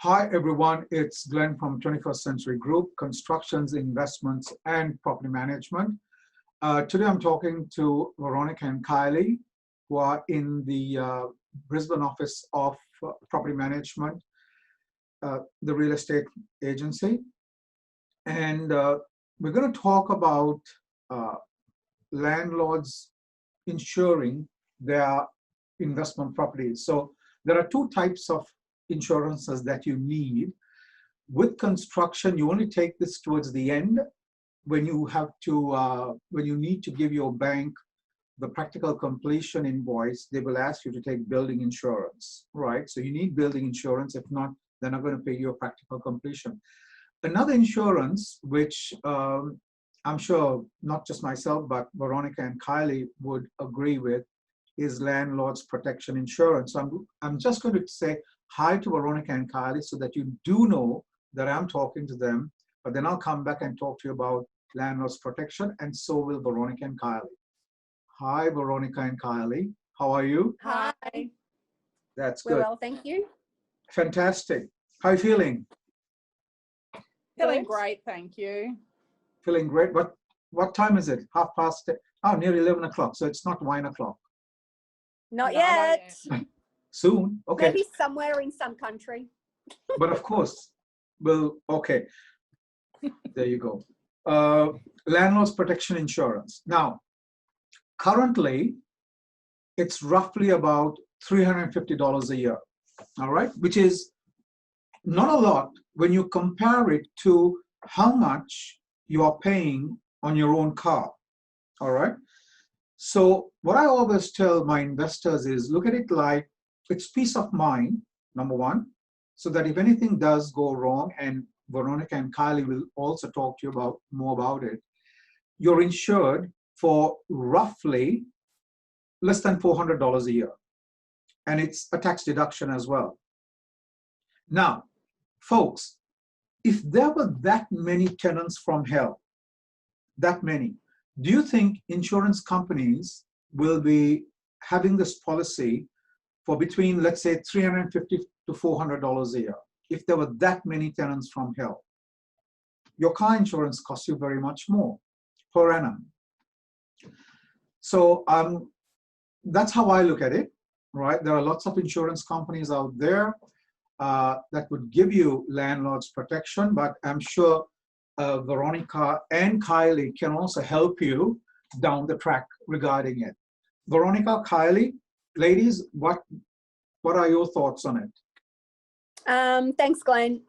Hi, everyone. It's Glenn from 21st Century Group, Constructions, Investments, and Property Management. Today, I'm talking to Veronica and Kylie, who are in the Brisbane office of Property Management, the real estate agency. And we're going to talk about landlords insuring their investment properties. So there are two types of insurances that you need. With construction, you only take this towards the end when you have to, when you need to give your bank the practical completion invoice. They will ask you to take building insurance, right? So you need building insurance. If not, they're not going to pay you a practical completion. Another insurance, which I'm sure not just myself, but Veronica and Kylie would agree with, is landlords protection insurance. So I'm just going to say hi to Veronica and Kylie so that you do know that I'm talking to them, but then I'll come back and talk to you about landlords protection, and so will Veronica and Kylie. Hi, Veronica and Kylie. How are you? Hi. That's good. We're well, thank you. Fantastic. How are you feeling? Feeling great, thank you. Feeling great. What time is it? 10:30? Oh, nearly 11 o'clock. So it's not 9 o'clock. Not yet. Soon. Okay. Maybe somewhere in some country. But of course, well, okay. There you go. Landlord's protection insurance. Now, currently, it's roughly about $350 a year. All right, which is not a lot when you compare it to how much you are paying on your own car. All right. So what I always tell my investors is look at it like it's peace of mind, number one, so that if anything does go wrong, and Veronica and Kylie will also talk to you about more about it, you're insured for roughly less than $400 a year. And it's a tax deduction as well. Now, folks, if there were that many tenants from hell, that many, do you think insurance companies will be having this policy for between, let's say, $350 to $400 a year? If there were that many tenants from hell, your car insurance costs you very much more per annum. So that's how I look at it, right? There are lots of insurance companies out there that would give you landlord's protection, but I'm sure Veronica and Kylie can also help you down the track regarding it. Veronica, Kylie, ladies, what are your thoughts on it? Thanks, Glenn.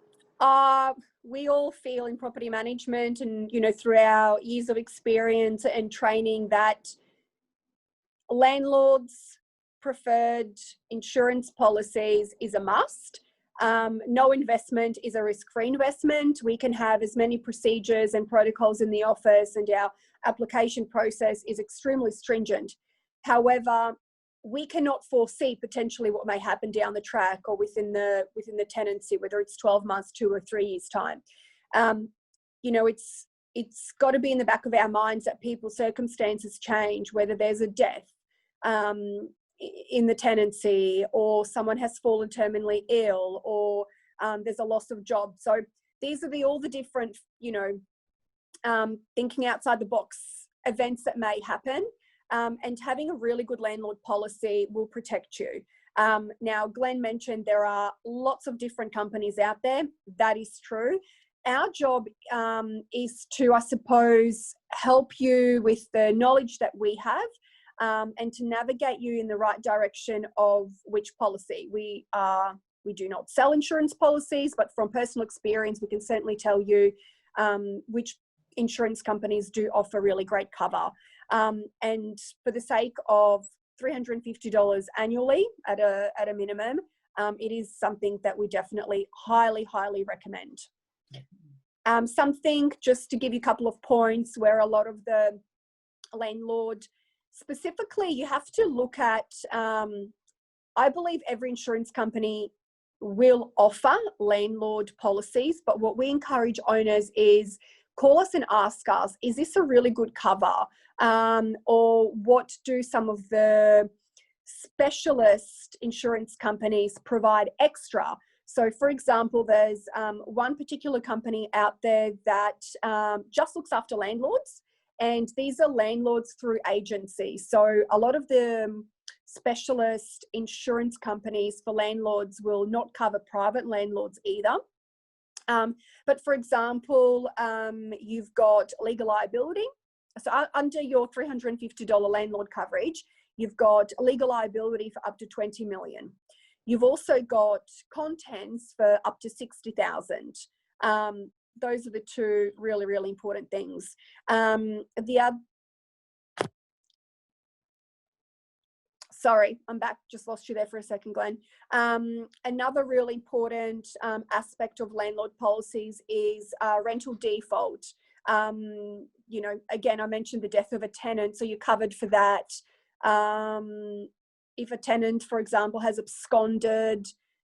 We all feel in property management and, through our years of experience and training that landlords' preferred insurance policies is a must. No investment is a risk-free investment. We can have as many procedures and protocols in the office, and our application process is extremely stringent. However, we cannot foresee potentially what may happen down the track or within the tenancy, whether it's 12 months, 2 or 3 years' time. It's got to be in the back of our minds that people's circumstances change, whether there's a death in the tenancy, or someone has fallen terminally ill, or there's a loss of job. So these are all the different, thinking outside the box events that may happen. And having a really good landlord policy will protect you. Now, Glenn mentioned there are lots of different companies out there. That is true. Our job is to, I suppose, help you with the knowledge that we have, and to navigate you in the right direction of which policy. We do not sell insurance policies, but from personal experience, we can certainly tell you which insurance companies do offer really great cover. And for the sake of $350 annually at a minimum, it is something that we definitely highly, highly recommend. Something, just to give you a couple of points, where a lot of the landlord, specifically, you have to look at, I believe every insurance company will offer landlord policies, but what we encourage owners is call us and ask us, is this a really good cover? Or what do some of the specialist insurance companies provide extra? So for example, there's one particular company out there that just looks after landlords, and these are landlords through agencies. So a lot of the specialist insurance companies for landlords will not cover private landlords either. But for example, you've got legal liability. So under your $350 landlord coverage, you've got legal liability for up to 20 million. You've also got contents for up to 60,000. Those are the two really, really important things. Sorry, I'm back. Just lost you there for a second, Glenn. Another really important aspect of landlord policies is rental default. You know, again, I mentioned the death of a tenant, so you're covered for that. If a tenant, for example, has absconded.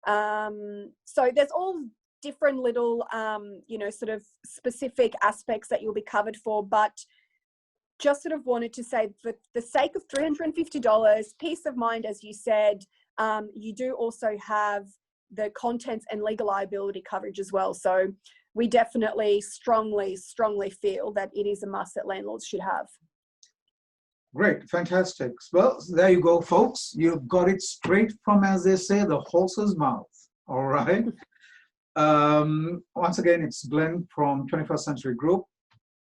So there's all different little, you know, sort of specific aspects that you'll be covered for, but just sort of wanted to say, for the sake of $350, peace of mind, as you said, you do also have the contents and legal liability coverage as well. So we definitely strongly feel that it is a must that landlords should have. Great, fantastic. Well, there you go, folks. You've got it straight from, as they say, the horse's mouth. All right. Once again, it's Glenn from 21st Century Group,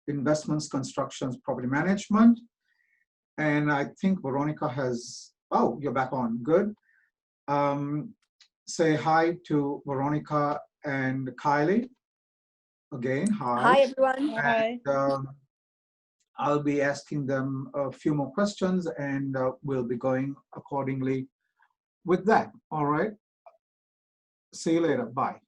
Investments, Constructions, Property Management. And I think Veronica has, oh, you're back on, good. Say hi to Veronica and Kylie. Again, hi. Hi, everyone. Hi. And, I'll be asking them a few more questions, and we'll be going accordingly with that. All right. See you later. Bye.